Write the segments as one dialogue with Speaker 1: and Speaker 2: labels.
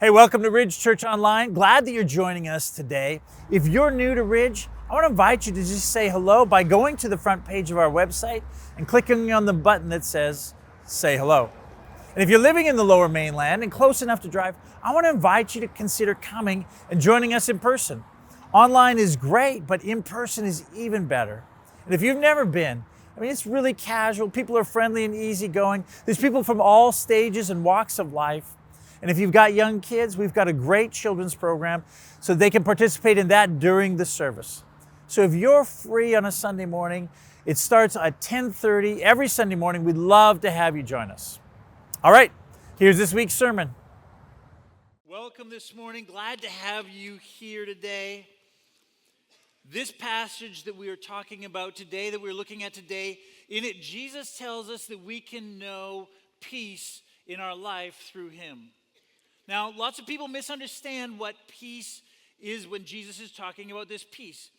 Speaker 1: Hey, welcome to Ridge Church Online. Glad that you're joining us today. If you're new to Ridge, I want to invite you to just say hello by going to the front page of our website and clicking on the button that says Say Hello. And if you're living in the Lower Mainland and close enough to drive, I want to invite you to consider coming and joining us in person. Online is great, but in person is even better. And if you've never been, it's really casual. People are friendly and easygoing. There's people from all stages and walks of life. And if you've got young kids, we've got a great children's program so they can participate in that during the service. So if you're free on a Sunday morning, it starts at 10:30 every Sunday morning. We'd love to have you join us. All right, here's this week's sermon. Welcome this morning. Glad to have you here today. This passage that we are talking about today, that we're looking at today, in it, Jesus tells us that we can know peace in our life through Him. Now, lots of people misunderstand what peace is when Jesus is talking about this peace.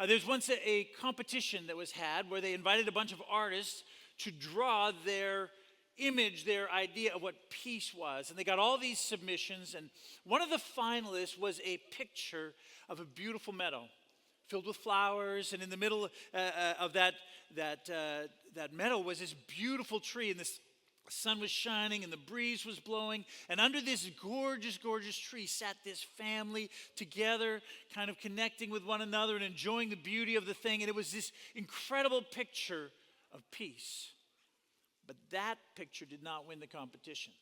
Speaker 1: There's once a competition that was had where they invited a bunch of artists to draw their image, their idea of what peace was. And they got all these submissions, and one of the finalists was a picture of a beautiful meadow filled with flowers, and in the middle of that meadow was this beautiful tree, and this sun was shining and the breeze was blowing, and under this gorgeous tree sat this family together, kind of connecting with one another and enjoying the beauty of the thing. And it was this incredible picture of peace. But that picture did not win the competition.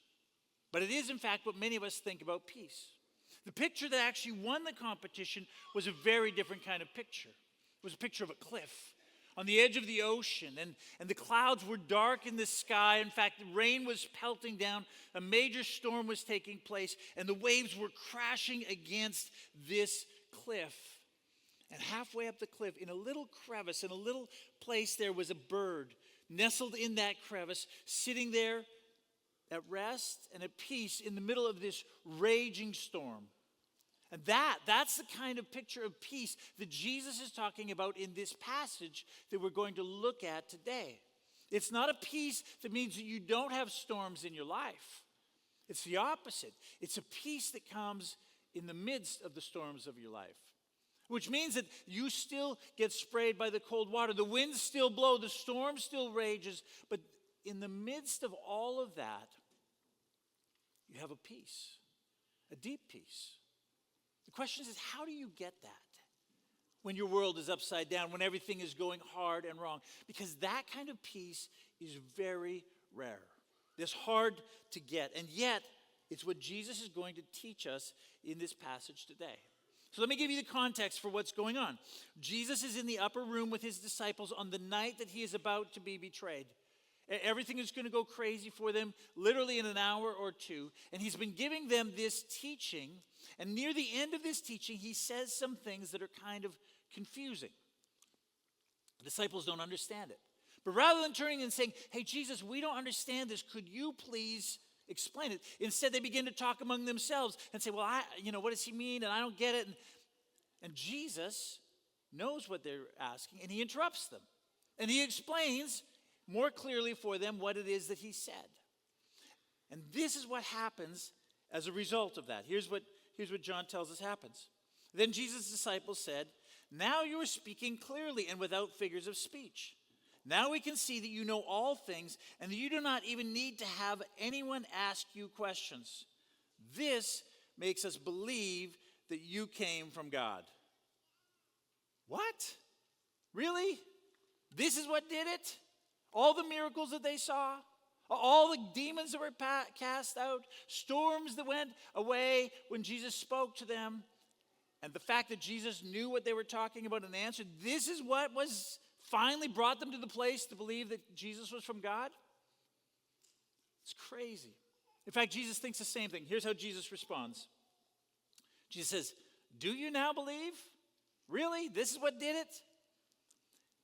Speaker 1: But it is, in fact, what many of us think about peace. The picture that actually won the competition was a very different kind of picture. It was a picture of a cliff on the edge of the ocean, and the clouds were dark in the sky. In fact, rain was pelting down, a major storm was taking place, and the waves were crashing against this cliff. And halfway up the cliff, in a little crevice, in a little place, there was a bird nestled in that crevice, sitting there at rest and at peace in the middle of this raging storm. And that's the kind of picture of peace that Jesus is talking about in this passage that we're going to look at today. It's not a peace that means that you don't have storms in your life. It's the opposite. It's a peace that comes in the midst of the storms of your life, which means that you still get sprayed by the cold water. The winds still blow. The storm still rages. But in the midst of all of that, you have a peace, a deep peace. The question is, how do you get that when your world is upside down, when everything is going hard and wrong? Because that kind of peace is very rare. It's hard to get, and yet it's what Jesus is going to teach us in this passage today. So let me give you the context for what's going on. Jesus is in the upper room with his disciples on the night that he is about to be betrayed. Everything is going to go crazy for them, literally in an hour or two. And he's been giving them this teaching. And near the end of this teaching, he says some things that are kind of confusing. The disciples don't understand it. But rather than turning and saying, "Hey, Jesus, we don't understand this. Could you please explain it?" Instead, they begin to talk among themselves and say, "Well, what does he mean? And I don't get it." And Jesus knows what they're asking, and he interrupts them. And he explains more clearly for them what it is that he said. And this is what happens as a result of that. Here's what John tells us happens. Then Jesus' disciples said, "Now you are speaking clearly and without figures of speech. Now we can see that you know all things and that you do not even need to have anyone ask you questions. This makes us believe that you came from God." What? Really? This is what did it? All the miracles that they saw, all the demons that were cast out, storms that went away when Jesus spoke to them, and the fact that Jesus knew what they were talking about and answered, this is what was finally brought them to the place to believe that Jesus was from God? It's crazy. In fact, Jesus thinks the same thing. Here's how Jesus responds. Jesus says, "Do you now believe? Really? This is what did it?"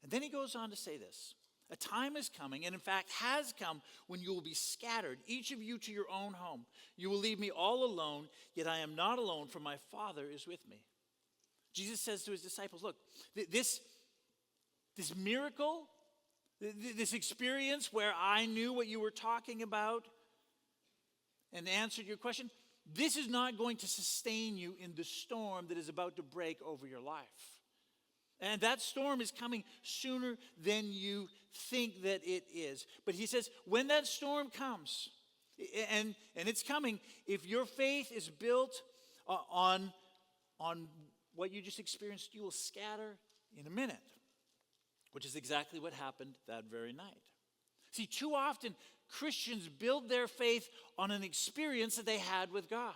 Speaker 1: And then he goes on to say this. "A time is coming, and in fact has come, when you will be scattered, each of you to your own home. You will leave me all alone, yet I am not alone, for my Father is with me." Jesus says to his disciples, look, this miracle, this experience where I knew what you were talking about and answered your question, this is not going to sustain you in the storm that is about to break over your life. And that storm is coming sooner than you think that it is. But he says, when that storm comes, and it's coming, if your faith is built on what you just experienced, you will scatter in a minute, which is exactly what happened that very night. See, too often Christians build their faith on an experience that they had with God.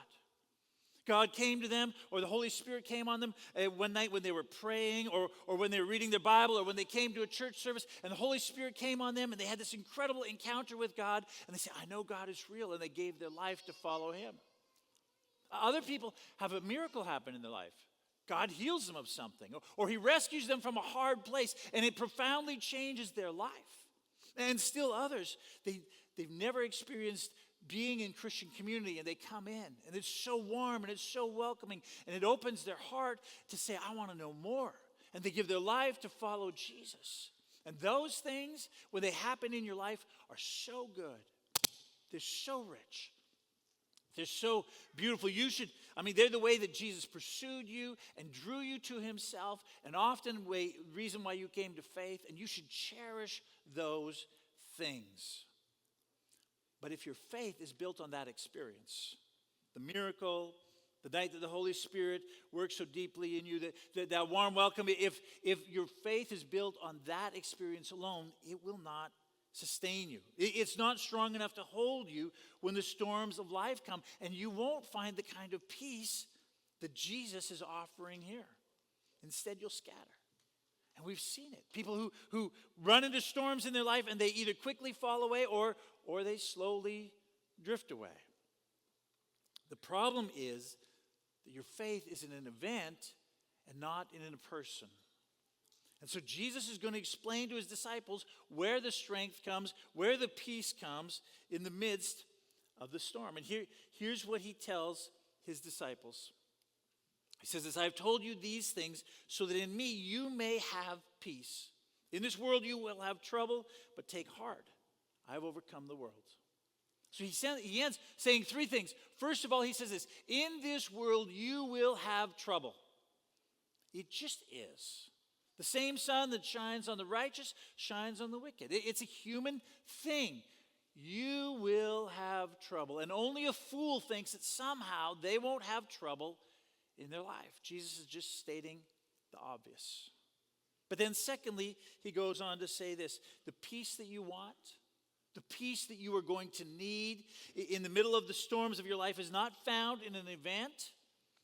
Speaker 1: God came to them, or the Holy Spirit came on them one night when they were praying, or when they were reading their Bible, or when they came to a church service, and the Holy Spirit came on them, and they had this incredible encounter with God, and they said, I know God is real, and they gave their life to follow him. Other people have a miracle happen in their life. God heals them of something, or he rescues them from a hard place, and it profoundly changes their life. And still others, they've never experienced being in Christian community, and they come in, and it's so warm, and it's so welcoming, and it opens their heart to say, I want to know more. And they give their life to follow Jesus. And those things, when they happen in your life, are so good. They're so rich. They're so beautiful. They're the way that Jesus pursued you and drew you to himself, and often the reason why you came to faith, and you should cherish those things. But if your faith is built on that experience, the miracle, the night that the Holy Spirit works so deeply in you, that warm welcome, if your faith is built on that experience alone, it will not sustain you. It's not strong enough to hold you when the storms of life come, and you won't find the kind of peace that Jesus is offering here. Instead, you'll scatter. And we've seen it. People who run into storms in their life, and they either quickly fall away or they slowly drift away. The problem is that your faith is in an event and not in a person. And so Jesus is going to explain to his disciples where the strength comes, where the peace comes in the midst of the storm. And here's what he tells his disciples. He says this, I have told you these things so that in me you may have peace. In this world you will have trouble, but take heart. I have overcome the world. So he ends saying three things. First of all, he says this, in this world you will have trouble. It just is. The same sun that shines on the righteous shines on the wicked. It's a human thing. You will have trouble. And only a fool thinks that somehow they won't have trouble in their life. Jesus is just stating the obvious. But then secondly, he goes on to say this, the peace that you want, the peace that you are going to need in the middle of the storms of your life is not found in an event.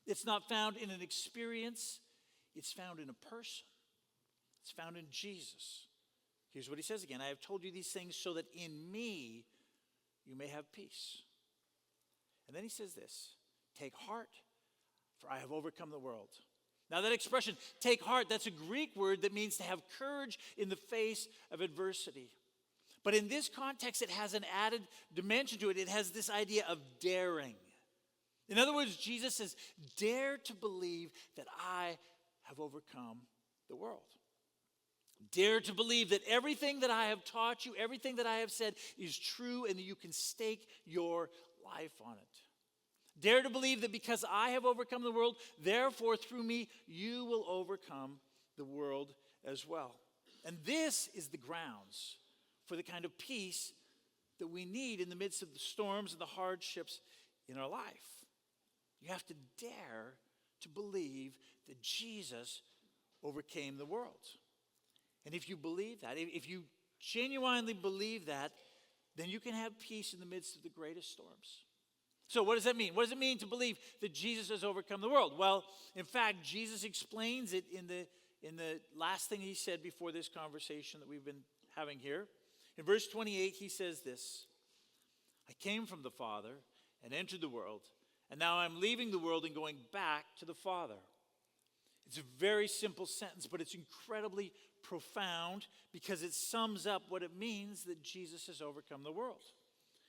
Speaker 1: It's not found in an experience. It's found in a person. It's found in Jesus. Here's what he says again. I have told you these things so that in me you may have peace. And then he says this, take heart, for I have overcome the world. Now that expression, take heart, that's a Greek word that means to have courage in the face of adversity. But in this context, it has an added dimension to it. It has this idea of daring. In other words, Jesus says, dare to believe that I have overcome the world. Dare to believe that everything that I have taught you, everything that I have said is true and that you can stake your life on it. Dare to believe that because I have overcome the world, therefore through me you will overcome the world as well. And this is the grounds for the kind of peace that we need in the midst of the storms and the hardships in our life. You have to dare to believe that Jesus overcame the world. And if you believe that, if you genuinely believe that, then you can have peace in the midst of the greatest storms. So what does that mean? What does it mean to believe that Jesus has overcome the world? Well, in fact, Jesus explains it in the last thing he said before this conversation that we've been having here. In verse 28, he says this, I came from the Father and entered the world, and now I'm leaving the world and going back to the Father. It's a very simple sentence, but it's incredibly profound because it sums up what it means that Jesus has overcome the world.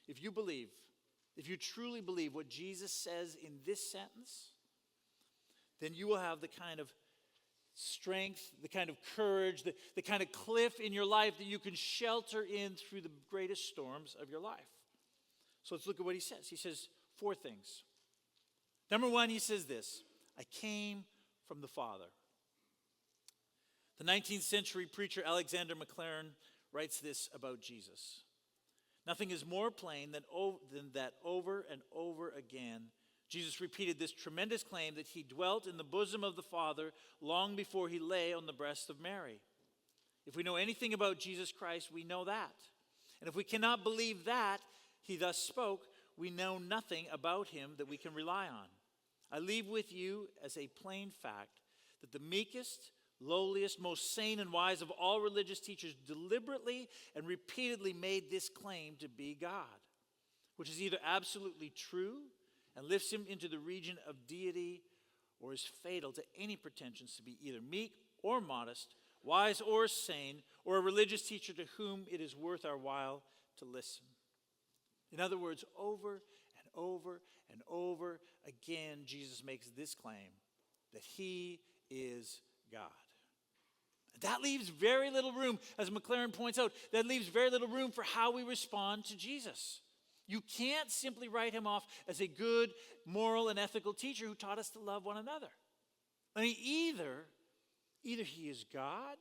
Speaker 1: If you truly believe what Jesus says in this sentence, then you will have the kind of strength, the kind of courage, the kind of cliff in your life that you can shelter in through the greatest storms of your life. So let's look at what he says. He says four things. Number one, he says this: I came from the Father. The 19th century preacher Alexander Maclaren writes this about Jesus: nothing is more plain than that over and over again Jesus repeated this tremendous claim that he dwelt in the bosom of the Father long before he lay on the breast of Mary. If we know anything about Jesus Christ, we know that. And if we cannot believe that he thus spoke, we know nothing about him that we can rely on. I leave with you as a plain fact that the meekest, lowliest, most sane and wise of all religious teachers deliberately and repeatedly made this claim to be God, which is either absolutely true and lifts him into the region of deity, or is fatal to any pretensions to be either meek or modest, wise or sane, or a religious teacher to whom it is worth our while to listen. In other words, over and over and over again, Jesus makes this claim that he is God. That leaves very little room, as Maclaren points out, that leaves very little room for how we respond to Jesus. You can't simply write him off as a good, moral, and ethical teacher who taught us to love one another. I mean, either he is God,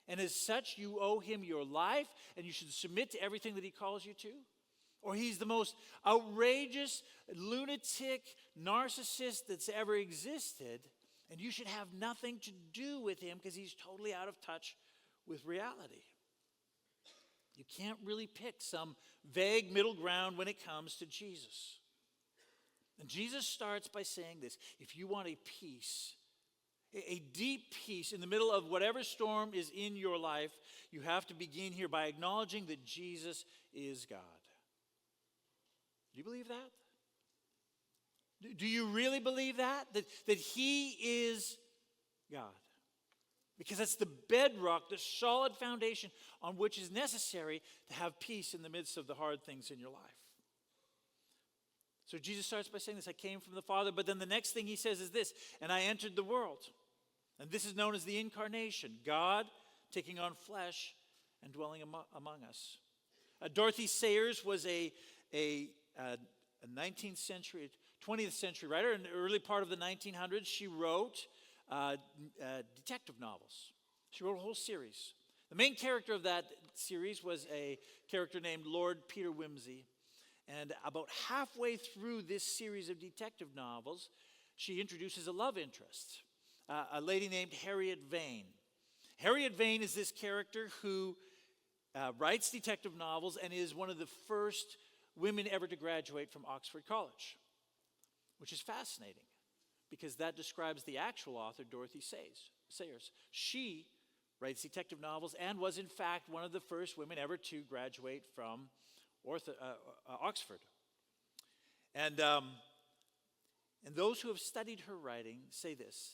Speaker 1: and as such you owe him your life, and you should submit to everything that he calls you to, or he's the most outrageous, lunatic narcissist that's ever existed, and you should have nothing to do with him because he's totally out of touch with reality. You can't really pick some vague middle ground when it comes to Jesus. And Jesus starts by saying this: if you want a peace, a deep peace in the middle of whatever storm is in your life, you have to begin here by acknowledging that Jesus is God. Do you believe that? Do you really believe that? That he is God? Because that's the bedrock, the solid foundation on which is necessary to have peace in the midst of the hard things in your life. So Jesus starts by saying this: I came from the Father, but then the next thing he says is this: and I entered the world. And this is known as the incarnation, God taking on flesh and dwelling among us. Dorothy Sayers was a 19th century, 20th century writer. In the early part of the 1900s, she wrote detective novels. She wrote a whole series. The main character of that series was a character named Lord Peter Wimsey. And about halfway through this series of detective novels, she introduces a love interest, a lady named Harriet Vane. Harriet Vane is this character who writes detective novels and is one of the first women ever to graduate from Oxford College, which is fascinating because that describes the actual author, Dorothy Sayers. She writes detective novels and was, in fact, one of the first women ever to graduate from Oxford. And those who have studied her writing say this: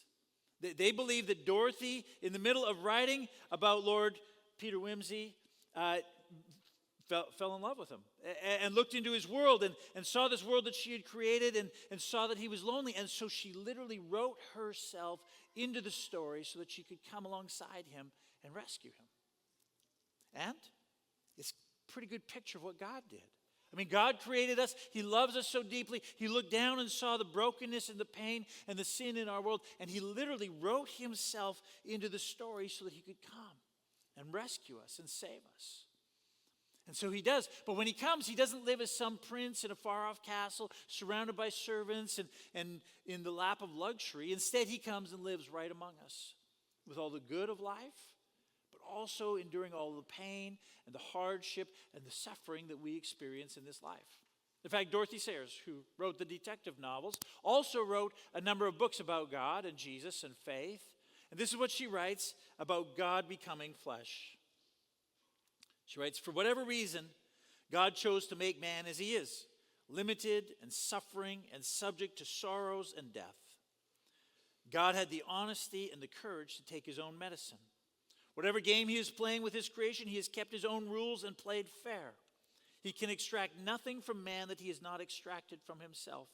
Speaker 1: they believe that Dorothy, in the middle of writing about Lord Peter Wimsey, fell in love with him and looked into his world and saw this world that she had created and saw that he was lonely. And so she literally wrote herself into the story so that she could come alongside him and rescue him. And it's a pretty good picture of what God did. I mean, God created us. He loves us so deeply. He looked down and saw the brokenness and the pain and the sin in our world, and he literally wrote himself into the story so that he could come and rescue us and save us. And so he does. But when he comes, he doesn't live as some prince in a far-off castle surrounded by servants and in the lap of luxury. Instead, he comes and lives right among us with all the good of life, but also enduring all the pain and the hardship and the suffering that we experience in this life. In fact, Dorothy Sayers, who wrote the detective novels, also wrote a number of books about God and Jesus and faith. And this is what she writes about God becoming flesh. She writes, for whatever reason, God chose to make man as he is, limited and suffering and subject to sorrows and death. God had the honesty and the courage to take his own medicine. Whatever game he is playing with his creation, he has kept his own rules and played fair. He can extract nothing from man that he has not extracted from himself.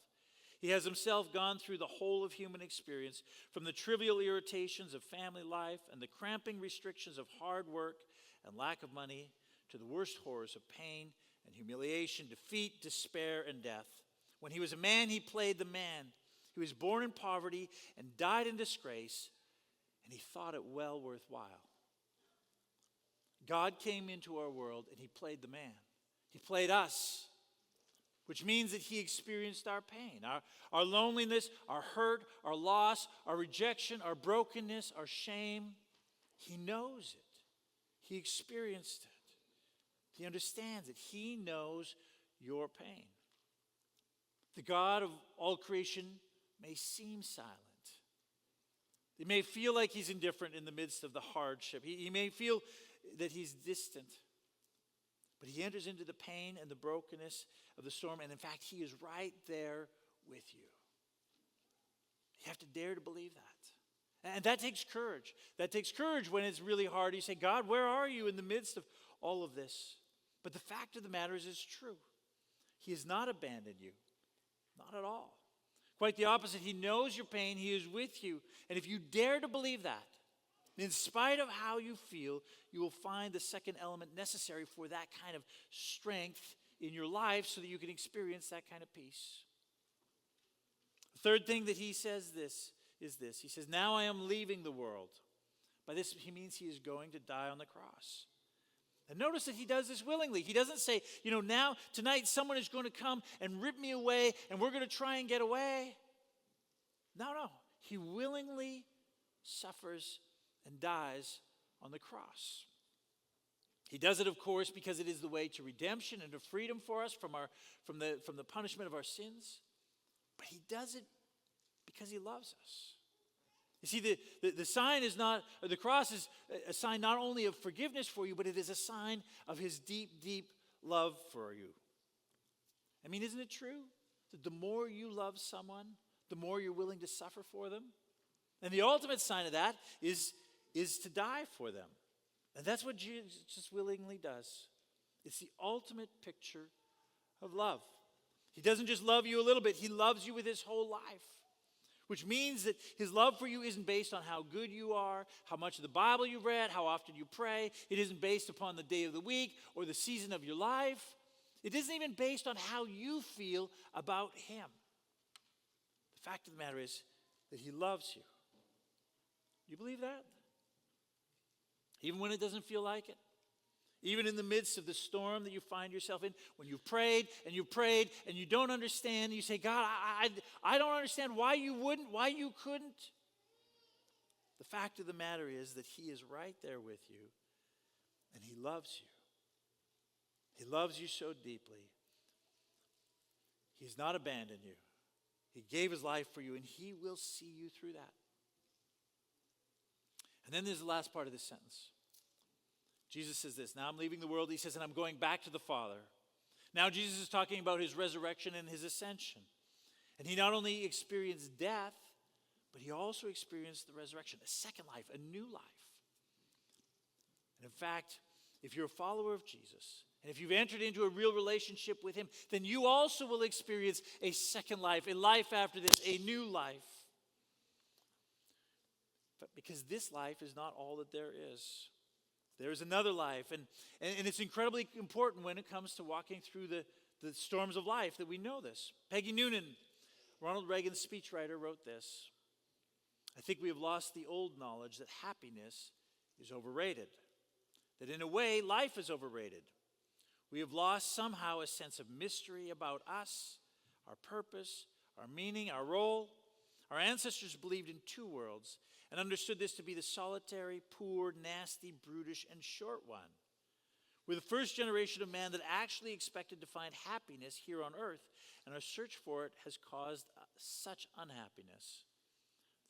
Speaker 1: He has himself gone through the whole of human experience, from the trivial irritations of family life and the cramping restrictions of hard work and lack of money, to the worst horrors of pain and humiliation, defeat, despair, and death. When he was a man, he played the man. He was born in poverty and died in disgrace, and he thought it well worthwhile. God came into our world and he played the man. He played us, which means that he experienced our pain, our loneliness, our hurt, our loss, our rejection, our brokenness, our shame. He knows it. He experienced it. He understands it. He knows your pain. The God of all creation may seem silent. It may feel like he's indifferent in the midst of the hardship. He may feel that he's distant. But he enters into the pain and the brokenness of the storm. And in fact, he is right there with you. You have to dare to believe that. And that takes courage. That takes courage when it's really hard. You say, God, where are you in the midst of all of this? But the fact of the matter is, it's true. He has not abandoned you. Not at all. Quite the opposite. He knows your pain. He is with you. And if you dare to believe that, in spite of how you feel, you will find the second element necessary for that kind of strength in your life so that you can experience that kind of peace. The third thing that he says is this. He says, now I am leaving the world. By this, he means he is going to die on the cross. And notice that he does this willingly. He doesn't say, now, tonight, someone is going to come and rip me away, and we're going to try and get away. No. He willingly suffers and dies on the cross. He does it, of course, because it is the way to redemption and to freedom for us from the punishment of our sins. But he does it because he loves us. You see, the sign is not, or the cross is a sign not only of forgiveness for you, but it is a sign of his deep, deep love for you. I mean, isn't it true that the more you love someone, the more you're willing to suffer for them? And the ultimate sign of that is to die for them. And that's what Jesus just willingly does. It's the ultimate picture of love. He doesn't just love you a little bit, he loves you with his whole life. Which means that his love for you isn't based on how good you are, how much of the Bible you've read, how often you pray. It isn't based upon the day of the week or the season of your life. It isn't even based on how you feel about him. The fact of the matter is that he loves you. You believe that? Even when it doesn't feel like it? Even in the midst of the storm that you find yourself in, when you've prayed and you don't understand, you say, God, I don't understand why you wouldn't, why you couldn't. The fact of the matter is that he is right there with you and he loves you. He loves you so deeply. He's not abandoned you. He gave his life for you and he will see you through that. And then there's the last part of this sentence. Jesus says this, now I'm leaving the world, he says, and I'm going back to the Father. Now Jesus is talking about his resurrection and his ascension. And he not only experienced death, but he also experienced the resurrection, a second life, a new life. And in fact, if you're a follower of Jesus, and if you've entered into a real relationship with him, then you also will experience a second life, a life after this, a new life. But because this life is not all that there is. There's another life, and it's incredibly important when it comes to walking through the storms of life that we know this. Peggy Noonan, Ronald Reagan's speechwriter, wrote this. I think we have lost the old knowledge that happiness is overrated, that in a way life is overrated. We have lost somehow a sense of mystery about us, our purpose, our meaning, our role. Our ancestors believed in two worlds and understood this to be the solitary, poor, nasty, brutish, and short one. We're the first generation of man that actually expected to find happiness here on earth, and our search for it has caused such unhappiness.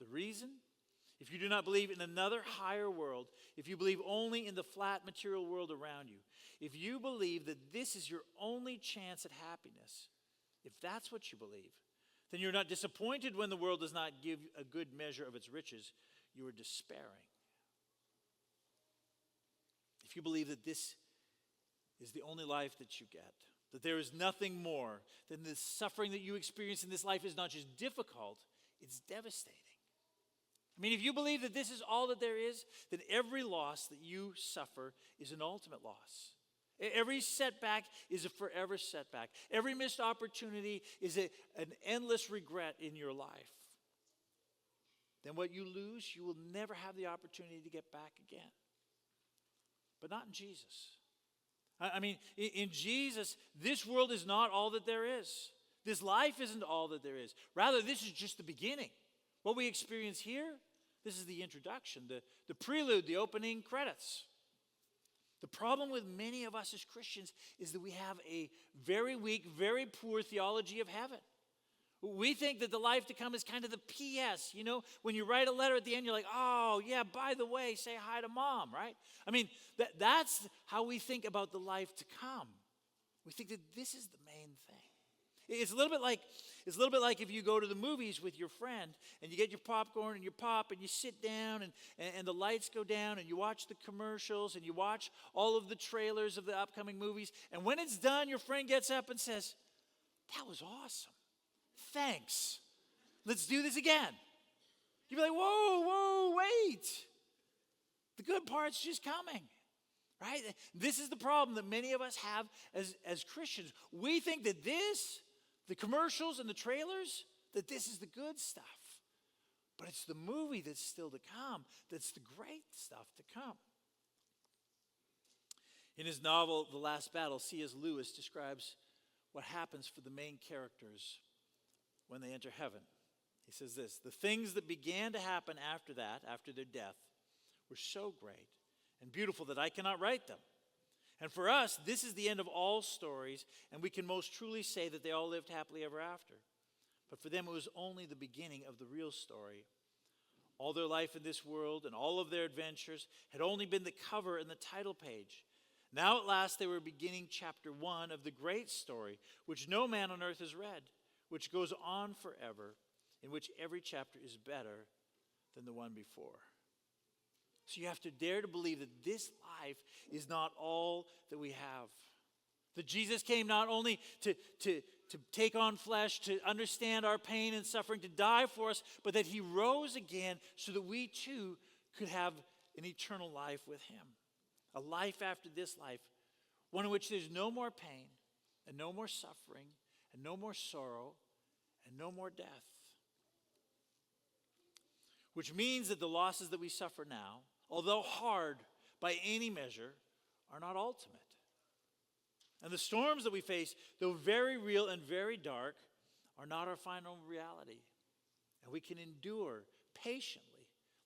Speaker 1: The reason? If you do not believe in another higher world, if you believe only in the flat material world around you, if you believe that this is your only chance at happiness, if that's what you believe, then you're not disappointed when the world does not give a good measure of its riches. You are despairing. If you believe that this is the only life that you get, that there is nothing more, then the suffering that you experience in this life is not just difficult, it's devastating. I mean, if you believe that this is all that there is, then every loss that you suffer is an ultimate loss. Every setback is a forever setback. Every missed opportunity is an endless regret in your life. then what you lose, you will never have the opportunity to get back again. But not in Jesus. I mean, in Jesus, this world is not all that there is. This life isn't all that there is. Rather, this is just the beginning. What we experience here, this is the introduction, the prelude, the opening credits. The problem with many of us as Christians is that we have a very weak, very poor theology of heaven. We think that the life to come is kind of the PS. You know, when you write a letter at the end, you're like, oh, yeah, by the way, say hi to mom, right? I mean, that's how we think about the life to come. We think that this is the main thing. It's a little bit like if you go to the movies with your friend and you get your popcorn and your pop and you sit down and the lights go down and you watch the commercials and you watch all of the trailers of the upcoming movies. And when it's done, your friend gets up and says, that was awesome. Thanks. Let's do this again. You'd be like, whoa, wait. The good part's just coming. Right? This is the problem that many of us have as Christians. We think that the commercials and the trailers, that this is the good stuff. But it's the movie that's still to come that's the great stuff to come. In his novel, The Last Battle, C.S. Lewis describes what happens for the main characters when they enter heaven. He says this, the things that began to happen after that, after their death, were so great and beautiful that I cannot write them. And for us, this is the end of all stories, and we can most truly say that they all lived happily ever after. But for them, it was only the beginning of the real story. All their life in this world and all of their adventures had only been the cover and the title page. Now at last they were beginning chapter 1 of the great story, which no man on earth has read, which goes on forever, in which every chapter is better than the one before. So you have to dare to believe that this life is not all that we have. That Jesus came not only to take on flesh, to understand our pain and suffering, to die for us, but that he rose again so that we too could have an eternal life with him. A life after this life, one in which there's no more pain and no more suffering and no more sorrow and no more death. Which means that the losses that we suffer now, although hard by any measure, are not ultimate. And the storms that we face, though very real and very dark, are not our final reality. And we can endure patiently.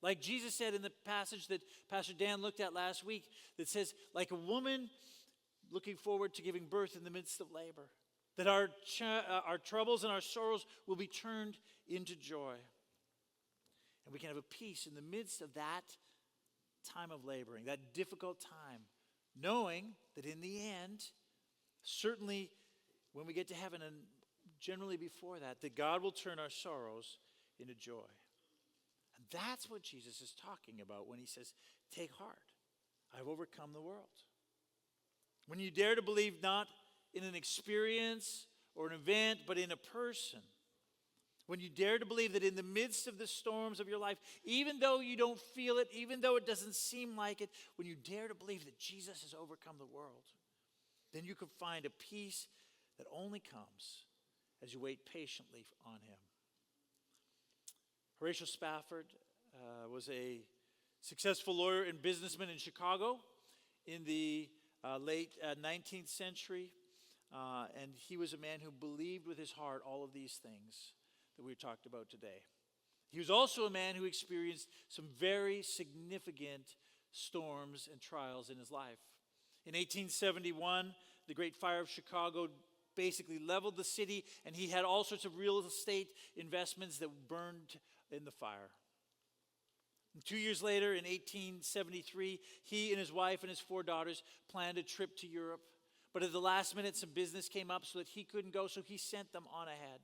Speaker 1: Like Jesus said in the passage that Pastor Dan looked at last week, that says, like a woman looking forward to giving birth in the midst of labor, that our troubles and our sorrows will be turned into joy. And we can have a peace in the midst of that time of laboring, that difficult time, knowing that in the end, certainly when we get to heaven and generally before that God will turn our sorrows into joy. And that's what Jesus is talking about when he says, take heart, I've overcome the world. When you dare to believe not in an experience or an event, but in a person, when you dare to believe that in the midst of the storms of your life, even though you don't feel it, even though it doesn't seem like it, when you dare to believe that Jesus has overcome the world, then you can find a peace that only comes as you wait patiently on him. Horatio Spafford was a successful lawyer and businessman in Chicago in the late 19th century. And he was a man who believed with his heart all of these things that we talked about today. He was also a man who experienced some very significant storms and trials in his life. In 1871, the Great Fire of Chicago basically leveled the city, and he had all sorts of real estate investments that burned in the fire. And 2 years later, in 1873, he and his wife and his 4 daughters planned a trip to Europe. But at the last minute, some business came up so that he couldn't go, so he sent them on ahead.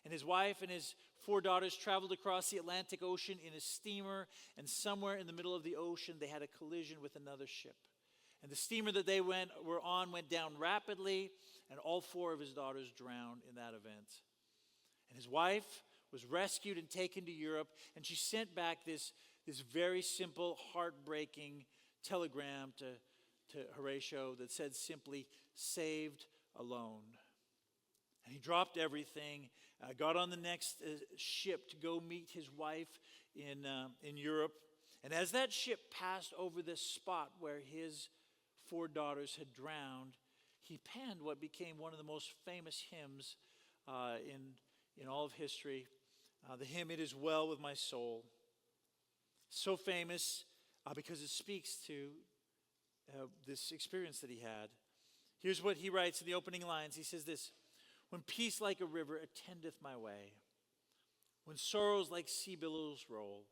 Speaker 1: And his wife and his 4 daughters traveled across the Atlantic Ocean in a steamer, and somewhere in the middle of the ocean, they had a collision with another ship. And the steamer that they were on went down rapidly, and all 4 of his daughters drowned in that event. And his wife was rescued and taken to Europe, and she sent back this very simple, heartbreaking telegram to Horatio that said simply, saved alone. And he dropped everything, got on the next ship to go meet his wife in Europe. And as that ship passed over this spot where his 4 daughters had drowned, he penned what became one of the most famous hymns in all of history, the hymn, "It Is Well With My Soul." So famous because it speaks to this experience that he had. Here's what he writes in the opening lines. He says this: "When peace like a river attendeth my way, when sorrows like sea billows roll,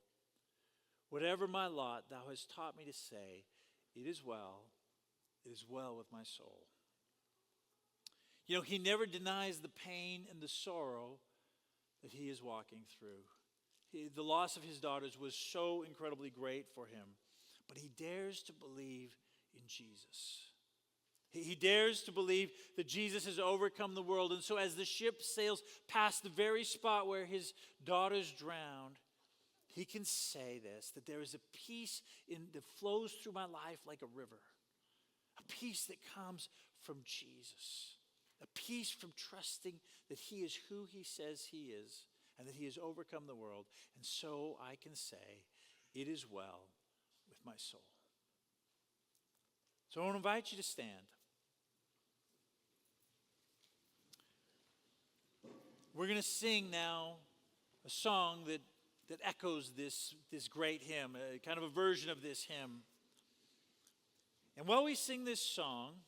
Speaker 1: whatever my lot, thou hast taught me to say, it is well with my soul." You know, he never denies the pain and the sorrow that he is walking through. The loss of his daughters was so incredibly great for him, but he dares to believe in Jesus. He dares to believe that Jesus has overcome the world. And so as the ship sails past the very spot where his daughters drowned, he can say this, that there is a peace that flows through my life like a river. A peace that comes from Jesus. A peace from trusting that he is who he says he is and that he has overcome the world. And so I can say, it is well with my soul. So I want to invite you to stand. We're going to sing now a song that echoes this great hymn, kind of a version of this hymn. And while we sing this song,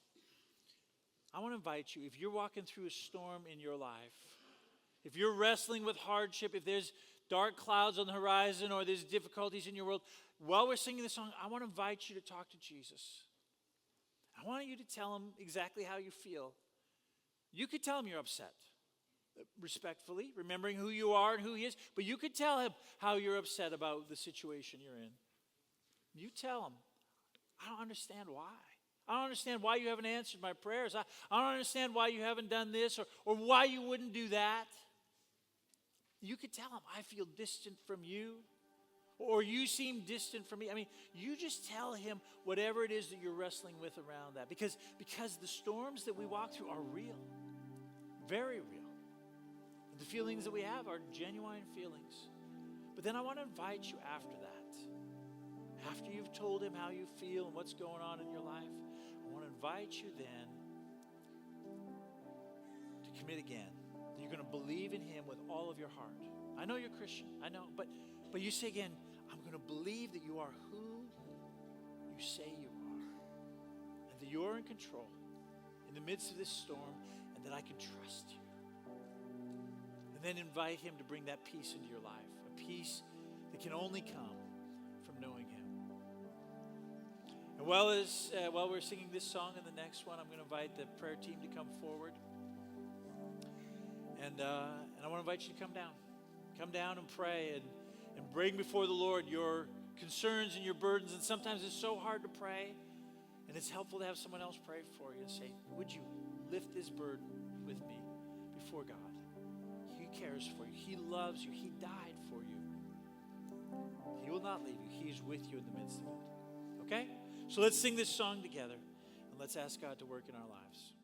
Speaker 1: I want to invite you, if you're walking through a storm in your life, if you're wrestling with hardship, if there's dark clouds on the horizon or there's difficulties in your world, while we're singing this song, I want to invite you to talk to Jesus. I want you to tell him exactly how you feel. You could tell him you're upset, respectfully, remembering who you are and who he is, but you could tell him how you're upset about the situation you're in. You tell him, I don't understand why. I don't understand why you haven't answered my prayers. I don't understand why you haven't done this or why you wouldn't do that. You could tell him, I feel distant from you, or you seem distant from me. I mean, you just tell him whatever it is that you're wrestling with around that. Because the storms that we walk through are real, very real. The feelings that we have are genuine feelings. But then I want to invite you after that. After you've told him how you feel and what's going on in your life, I want to invite you then to commit again. You're going to believe in him with all of your heart. I know you're Christian, I know, but you say again, I'm going to believe that you are who you say you are, and that you're in control in the midst of this storm, and that I can trust you. And then invite him to bring that peace into your life, a peace that can only come from knowing him. And while we're singing this song and the next one, I'm going to invite the prayer team to come forward. And I want to invite you to come down. Come down and pray and bring before the Lord your concerns and your burdens. And sometimes it's so hard to pray. And it's helpful to have someone else pray for you and say, would you lift this burden with me before God? He cares for you. He loves you. He died for you. He will not leave you. He's with you in the midst of it. Okay? So let's sing this song together and let's ask God to work in our lives.